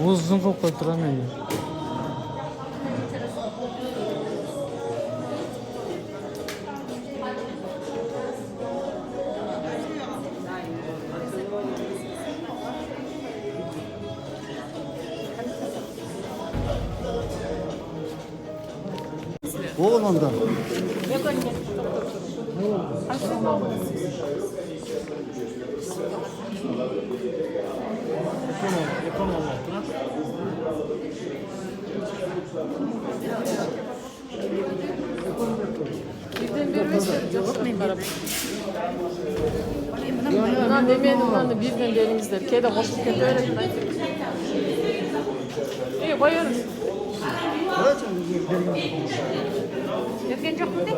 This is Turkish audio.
Uzun ko'p turaman. Oğlandan. Birden bir mesaj yok mu karab? Bundan demeyelim bundan da birden derimizler. Kede koşup kedi öğretmen. İyi koyarız. Yetken çok mu değil?